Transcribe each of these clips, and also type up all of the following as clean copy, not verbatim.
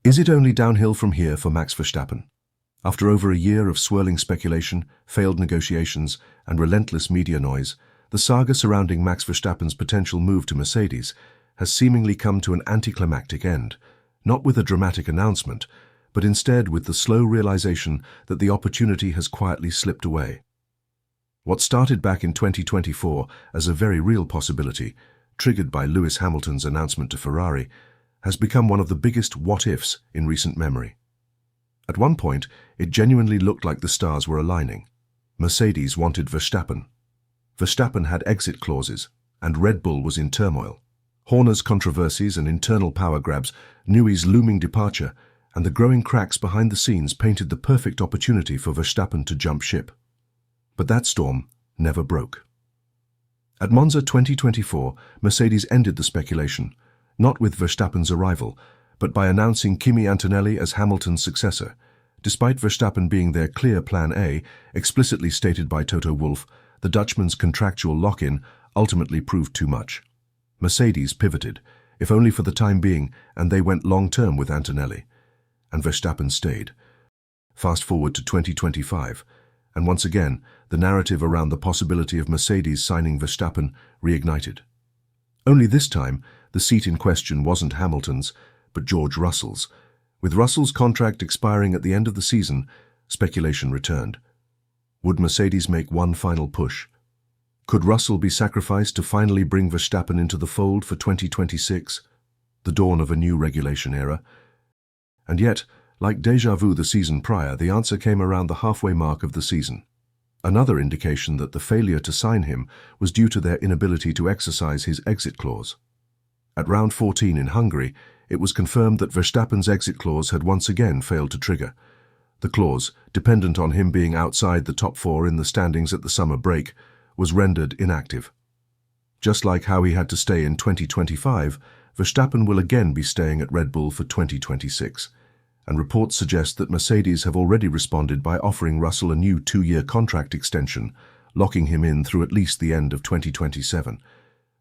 Is it only downhill from here for Max Verstappen? After over a year of swirling speculation, failed negotiations, and relentless media noise, the saga surrounding Max Verstappen's potential move to Mercedes has seemingly come to an anticlimactic end, not with a dramatic announcement, but instead with the slow realization that the opportunity has quietly slipped away. What started back in 2024 as a very real possibility, triggered by Lewis Hamilton's announcement to Ferrari, has become one of the biggest what-ifs in recent memory. At one point, it genuinely looked like the stars were aligning. Mercedes wanted Verstappen. Verstappen had exit clauses, and Red Bull was in turmoil. Horner's controversies and internal power grabs, Newey's looming departure, and the growing cracks behind the scenes painted the perfect opportunity for Verstappen to jump ship. But that storm never broke. At Monza 2024, Mercedes ended the speculation, not with Verstappen's arrival, but by announcing Kimi Antonelli as Hamilton's successor. Despite Verstappen being their clear Plan A, explicitly stated by Toto Wolff, the Dutchman's contractual lock-in ultimately proved too much. Mercedes pivoted, if only for the time being, and they went long-term with Antonelli. And Verstappen stayed. Fast forward to 2025, and once again, the narrative around the possibility of Mercedes signing Verstappen reignited. Only this time, the seat in question wasn't Hamilton's, but George Russell's. With Russell's contract expiring at the end of the season, speculation returned. Would Mercedes make one final push? Could Russell be sacrificed to finally bring Verstappen into the fold for 2026, the dawn of a new regulation era? And yet, like déjà vu the season prior, the answer came around the halfway mark of the season. Another indication that the failure to sign him was due to their inability to exercise his exit clause. At round 14 in Hungary, it was confirmed that Verstappen's exit clause had once again failed to trigger. The clause, dependent on him being outside the top four in the standings at the summer break, was rendered inactive. Just like how he had to stay in 2025, Verstappen will again be staying at Red Bull for 2026, and reports suggest that Mercedes have already responded by offering Russell a new 2-year contract extension, locking him in through at least the end of 2027.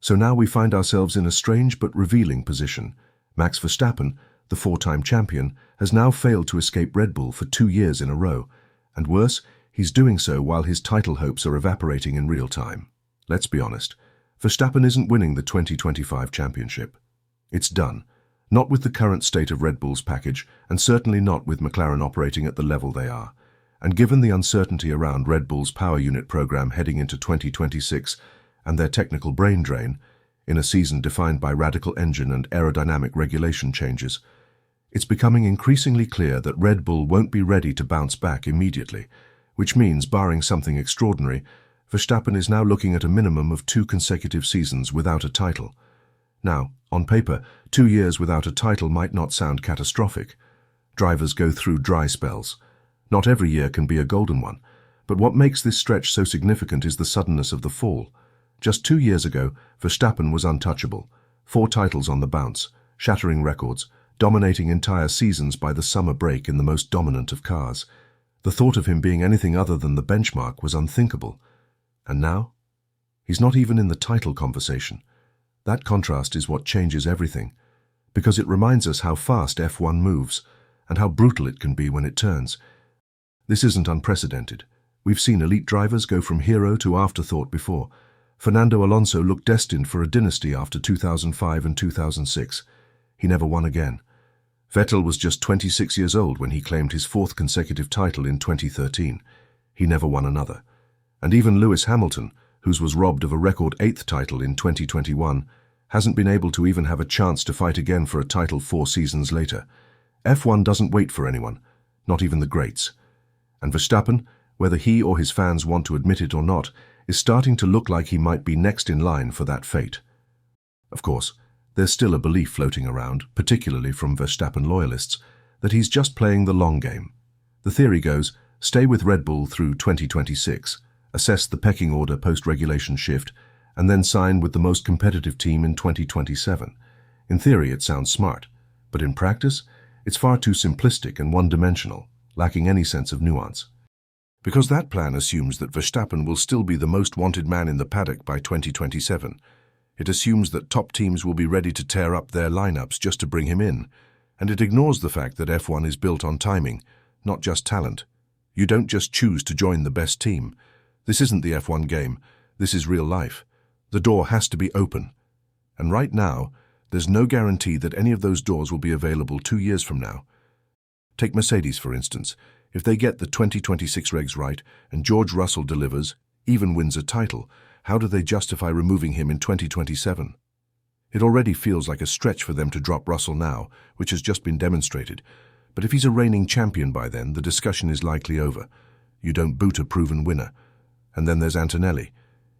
So now we find ourselves in a strange but revealing position. Max Verstappen, the 4-time champion, has now failed to escape Red Bull for 2 years in a row, and worse, he's doing so while his title hopes are evaporating in real time. Let's be honest, Verstappen isn't winning the 2025 championship. It's done, not with the current state of Red Bull's package, and certainly not with McLaren operating at the level they are. And given the uncertainty around Red Bull's power unit program heading into 2026, and their technical brain drain, in a season defined by radical engine and aerodynamic regulation changes, it's becoming increasingly clear that Red Bull won't be ready to bounce back immediately, which means, barring something extraordinary, Verstappen is now looking at a minimum of 2 consecutive seasons without a title. Now, on paper, 2 years without a title might not sound catastrophic. Drivers go through dry spells. Not every year can be a golden one, but what makes this stretch so significant is the suddenness of the fall. Just 2 years ago, Verstappen was untouchable, 4 titles on the bounce, shattering records, dominating entire seasons by the summer break in the most dominant of cars. The thought of him being anything other than the benchmark was unthinkable. And now? He's not even in the title conversation. That contrast is what changes everything, because it reminds us how fast F1 moves, and how brutal it can be when it turns. This isn't unprecedented. We've seen elite drivers go from hero to afterthought before. Fernando Alonso looked destined for a dynasty after 2005 and 2006. He never won again. Vettel was just 26 years old when he claimed his 4th consecutive title in 2013. He never won another. And even Lewis Hamilton, whose was robbed of a record 8th title in 2021, hasn't been able to even have a chance to fight again for a title 4 seasons later. F1 doesn't wait for anyone, not even the greats. And Verstappen, whether he or his fans want to admit it or not, is starting to look like he might be next in line for that fate. Of course, there's still a belief floating around, particularly from Verstappen loyalists, that he's just playing the long game. The theory goes, stay with Red Bull through 2026, assess the pecking order post-regulation shift, and then sign with the most competitive team in 2027. In theory, it sounds smart, but in practice, it's far too simplistic and one-dimensional, lacking any sense of nuance. Because that plan assumes that Verstappen will still be the most wanted man in the paddock by 2027. It assumes that top teams will be ready to tear up their lineups just to bring him in. And it ignores the fact that F1 is built on timing, not just talent. You don't just choose to join the best team. This isn't the F1 game. This is real life. The door has to be open. And right now, there's no guarantee that any of those doors will be available 2 years from now. Take Mercedes, for instance. If they get the 2026 regs right and George Russell delivers, even wins a title, how do they justify removing him in 2027? It already feels like a stretch for them to drop Russell now, which has just been demonstrated. But if he's a reigning champion by then, the discussion is likely over. You don't boot a proven winner. And then there's Antonelli.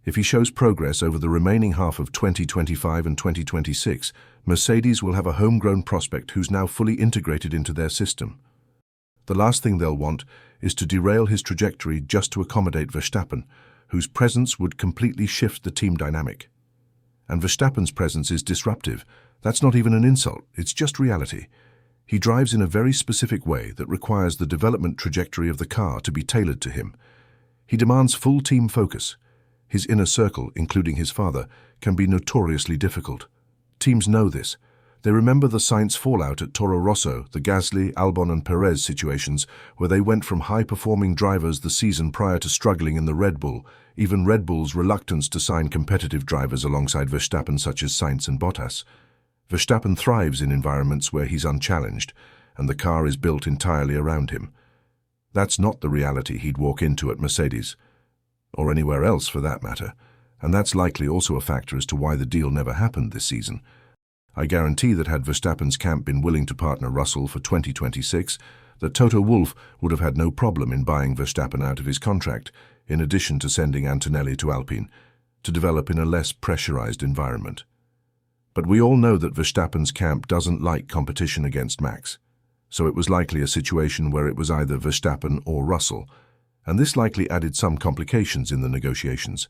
If he shows progress over the remaining half of 2025 and 2026, Mercedes will have a homegrown prospect who's now fully integrated into their system. The last thing they'll want is to derail his trajectory just to accommodate Verstappen, whose presence would completely shift the team dynamic. And Verstappen's presence is disruptive. That's not even an insult, it's just reality. He drives in a very specific way that requires the development trajectory of the car to be tailored to him. He demands full team focus. His inner circle, including his father, can be notoriously difficult. Teams know this. They remember the Sainz fallout at Toro Rosso, the Gasly, Albon and Perez situations, where they went from high-performing drivers the season prior to struggling in the Red Bull, even Red Bull's reluctance to sign competitive drivers alongside Verstappen such as Sainz and Bottas. Verstappen thrives in environments where he's unchallenged, and the car is built entirely around him. That's not the reality he'd walk into at Mercedes, or anywhere else for that matter, and that's likely also a factor as to why the deal never happened this season. I guarantee that had Verstappen's camp been willing to partner Russell for 2026, that Toto Wolff would have had no problem in buying Verstappen out of his contract, in addition to sending Antonelli to Alpine, to develop in a less pressurized environment. But we all know that Verstappen's camp doesn't like competition against Max, so it was likely a situation where it was either Verstappen or Russell, and this likely added some complications in the negotiations.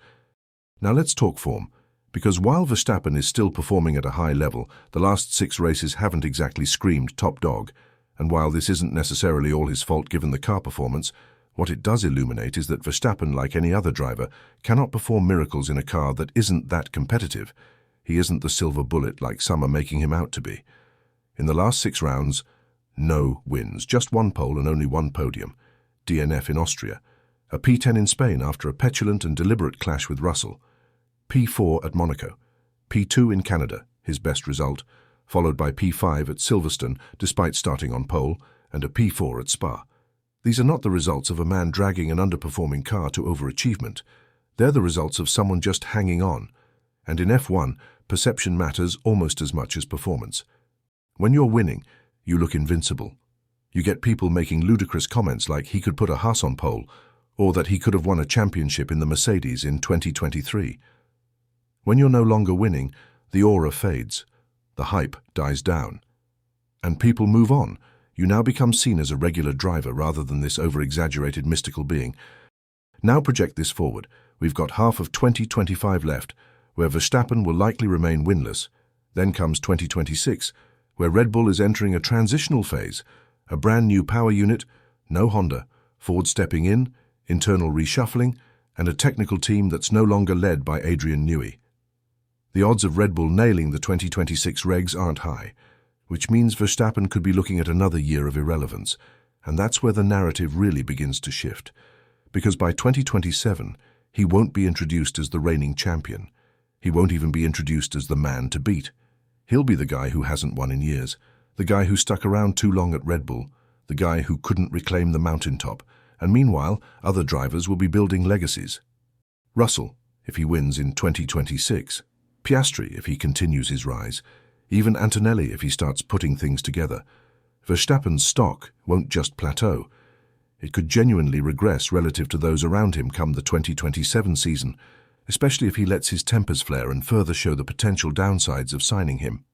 Now let's talk form. Because while Verstappen is still performing at a high level, the last 6 races haven't exactly screamed top dog, and while this isn't necessarily all his fault given the car performance, what it does illuminate is that Verstappen, like any other driver, cannot perform miracles in a car that isn't that competitive. He isn't the silver bullet like some are making him out to be. In the last 6 rounds, no wins, just 1 pole and only 1 podium. DNF in Austria, a P10 in Spain after a petulant and deliberate clash with Russell, P4 at Monaco, P2 in Canada, his best result, followed by P5 at Silverstone despite starting on pole, and a P4 at Spa. These are not the results of a man dragging an underperforming car to overachievement. They're the results of someone just hanging on. And in F1, perception matters almost as much as performance. When you're winning, you look invincible. You get people making ludicrous comments like he could put a Haas on pole, or that he could have won a championship in the Mercedes in 2023. When you're no longer winning, the aura fades, the hype dies down, and people move on. You now become seen as a regular driver rather than this over-exaggerated mystical being. Now project this forward. We've got half of 2025 left, where Verstappen will likely remain winless. Then comes 2026, where Red Bull is entering a transitional phase, a brand new power unit, no Honda, Ford stepping in, internal reshuffling, and a technical team that's no longer led by Adrian Newey. The odds of Red Bull nailing the 2026 regs aren't high, which means Verstappen could be looking at another year of irrelevance, and that's where the narrative really begins to shift. Because by 2027, he won't be introduced as the reigning champion. He won't even be introduced as the man to beat. He'll be the guy who hasn't won in years, the guy who stuck around too long at Red Bull, the guy who couldn't reclaim the mountaintop, and meanwhile, other drivers will be building legacies. Russell, if he wins in 2026. Piastri, if he continues his rise. Even Antonelli, if he starts putting things together. Verstappen's stock won't just plateau. It could genuinely regress relative to those around him come the 2027 season, especially if he lets his tempers flare and further show the potential downsides of signing him.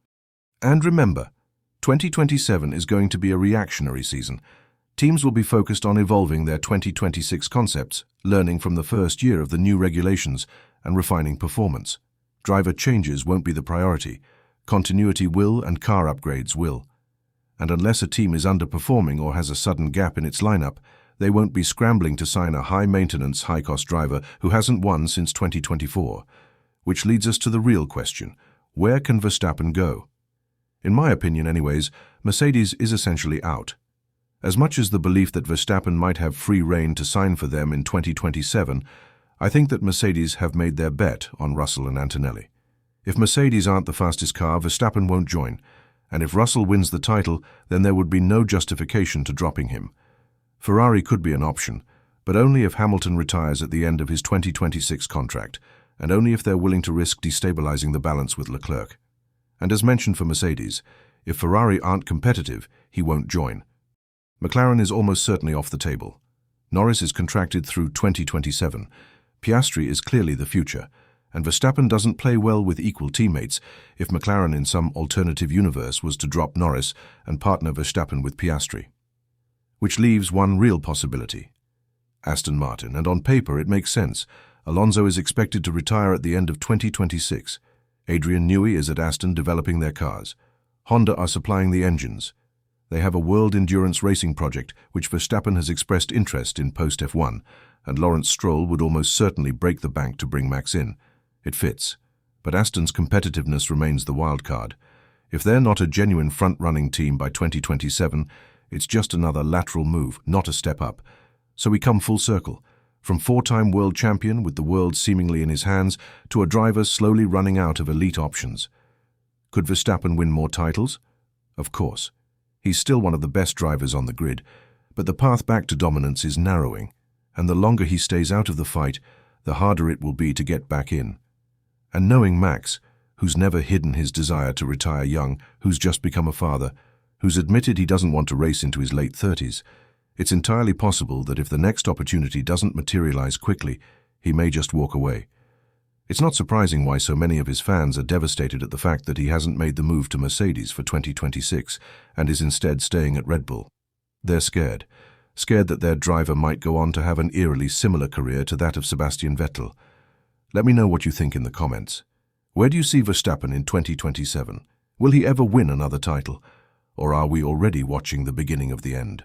And remember, 2027 is going to be a reactionary season. Teams will be focused on evolving their 2026 concepts, learning from the first year of the new regulations, and refining performance. Driver changes won't be the priority. Continuity will, and car upgrades will. And unless a team is underperforming or has a sudden gap in its lineup, they won't be scrambling to sign a high-maintenance, high-cost driver who hasn't won since 2024. Which leads us to the real question: where can Verstappen go? In my opinion anyways, Mercedes is essentially out. As much as the belief that Verstappen might have free rein to sign for them in 2027, I think that Mercedes have made their bet on Russell and Antonelli. If Mercedes aren't the fastest car, Verstappen won't join, and if Russell wins the title, then there would be no justification to dropping him. Ferrari could be an option, but only if Hamilton retires at the end of his 2026 contract, and only if they're willing to risk destabilizing the balance with Leclerc. And as mentioned for Mercedes, if Ferrari aren't competitive, he won't join. McLaren is almost certainly off the table. Norris is contracted through 2027. Piastri is clearly the future, and Verstappen doesn't play well with equal teammates if McLaren in some alternative universe was to drop Norris and partner Verstappen with Piastri. Which leaves one real possibility: Aston Martin, and on paper it makes sense. Alonso is expected to retire at the end of 2026. Adrian Newey is at Aston developing their cars. Honda are supplying the engines. They have a world endurance racing project which Verstappen has expressed interest in post-F1, and Lawrence Stroll would almost certainly break the bank to bring Max in. It fits. But Aston's competitiveness remains the wild card. If they're not a genuine front-running team by 2027, it's just another lateral move, not a step up. So we come full circle, from four-time world champion with the world seemingly in his hands to a driver slowly running out of elite options. Could Verstappen win more titles? Of course. He's still one of the best drivers on the grid, but the path back to dominance is narrowing, and the longer he stays out of the fight, the harder it will be to get back in. And knowing Max, who's never hidden his desire to retire young, who's just become a father, who's admitted he doesn't want to race into his late 30s, it's entirely possible that if the next opportunity doesn't materialize quickly, he may just walk away. It's not surprising why so many of his fans are devastated at the fact that he hasn't made the move to Mercedes for 2026 and is instead staying at Red Bull. They're scared that their driver might go on to have an eerily similar career to that of Sebastian Vettel. Let me know what you think in the comments. Where do you see Verstappen in 2027? Will he ever win another title? Or are we already watching the beginning of the end?